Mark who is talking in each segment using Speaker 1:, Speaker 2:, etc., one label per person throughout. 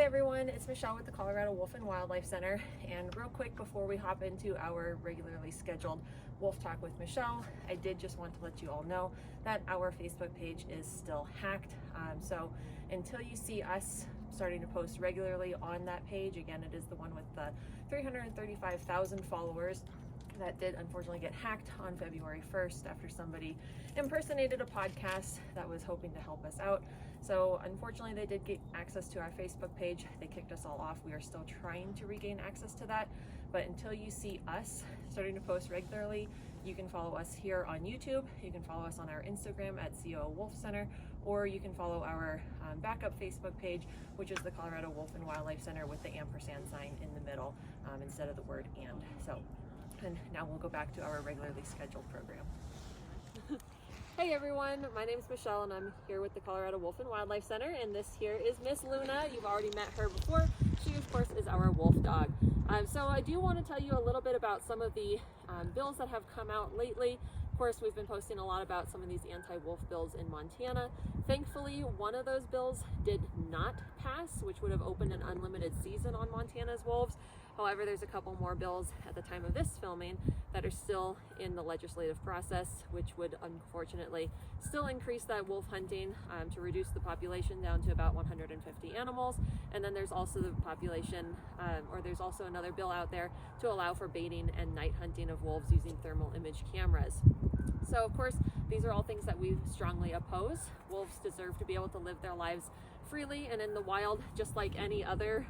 Speaker 1: everyone, it's Michelle with the Colorado Wolf and Wildlife Center, and real quick before we hop into our regularly scheduled Wolf Talk with Michelle, I did just want to let you all know that our Facebook page is still hacked. So until you see us starting to post regularly on that page, again, it is the one with the 335,000 followers that did unfortunately get hacked on February 1st after somebody impersonated a podcast that was hoping to help us out. So unfortunately they did get access to our Facebook page. They kicked us all off. We are still trying to regain access to that, but until you see us starting to post regularly, you can follow us here on YouTube, you can follow us on our Instagram at ColoradoWolf&WildlifeCenter, or you can follow our backup Facebook page, which is the Colorado Wolf and Wildlife Center with the ampersand sign in the middle instead of the word and. And now we'll go back to our regularly scheduled program. Hey everyone, my name is Michelle and I'm here with the Colorado Wolf and Wildlife Center, and this here is Miss Luna. You've already met her before. She of course is our wolf dog. So I do want to tell you a little bit about some of the bills that have come out lately. Of course, we've been posting a lot about some of these anti-wolf bills in Montana. Thankfully, one of those bills did not pass, which would have opened an unlimited season on Montana's wolves. However, there's a couple more bills at the time of this filming that are still in the legislative process, which would unfortunately still increase that wolf hunting to reduce the population down to about 150 animals. And then there's also the population, or there's also another bill out there to allow for baiting and night hunting of wolves using thermal image cameras. So of course, these are all things that we strongly oppose. Wolves deserve to be able to live their lives freely and in the wild, just like any other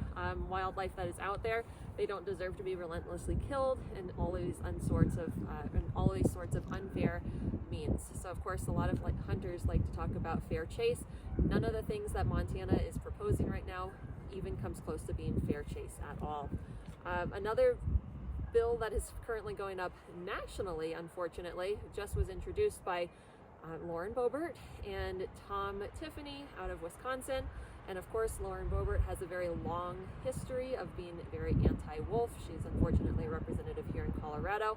Speaker 1: wildlife that is out there. They don't deserve to be relentlessly killed in all of these sorts of unfair means. So of course, a lot of hunters like to talk about fair chase. None of the things that Montana is proposing right now even comes close to being fair chase at all. Another bill that is currently going up nationally, unfortunately, just was introduced by Lauren Boebert and Tom Tiffany out of Wisconsin. And of course, Lauren Boebert has a very long history of being very anti-wolf. She's unfortunately a representative here in Colorado.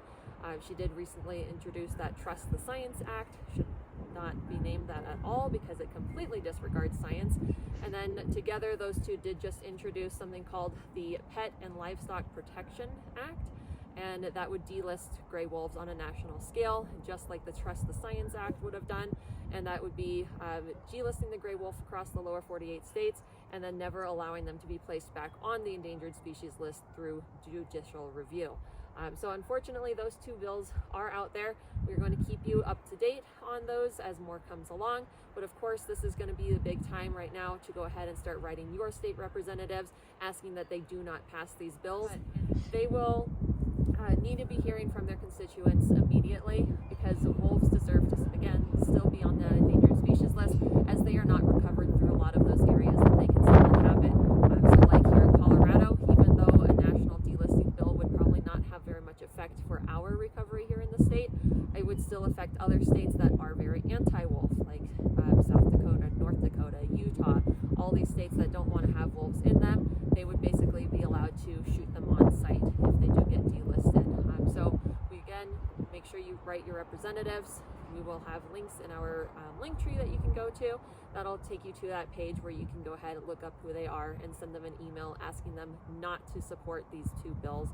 Speaker 1: She did recently introduce that Trust the Science Act. Should not be named that at all because it completely disregards science. And then together, those two did just introduce something called the Pet and Livestock Protection Act. And that would delist gray wolves on a national scale, just like the Trust the Science Act would have done. And that would be delisting the gray wolf across the lower 48 states and then never allowing them to be placed back on the endangered species list through judicial review. So unfortunately, those two bills are out there. We're going to keep you up to date on those as more comes along. But of course, this is going to be the big time right now to go ahead and start writing your state representatives, asking that they do not pass these bills. They will need to be hearing from their constituents immediately, because wolves deserve to, again, still be on the endangered species list, as they are not recovered through a lot of those areas that they can still inhabit. So like here in Colorado, even though a national delisting bill would probably not have very much effect for our recovery here in the state, it would still affect other states that are very anti-wolf, like South Dakota, North Dakota, Utah, all these states that don't want to have wolves in them. They would basically be allowed to shoot them on site if they do get delisted. So we again, make sure you write your representatives. We will have links in our link tree that you can go to. That'll take you to that page where you can go ahead and look up who they are and send them an email asking them not to support these two bills.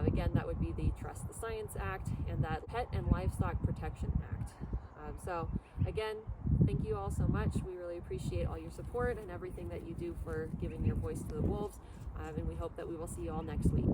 Speaker 1: Again, that would be the Trust the Science Act and that Pet and Livestock Protection Act. So again, thank you all so much. We really appreciate all your support and everything that you do for giving your voice to the wolves. And we hope that we will see you all next week.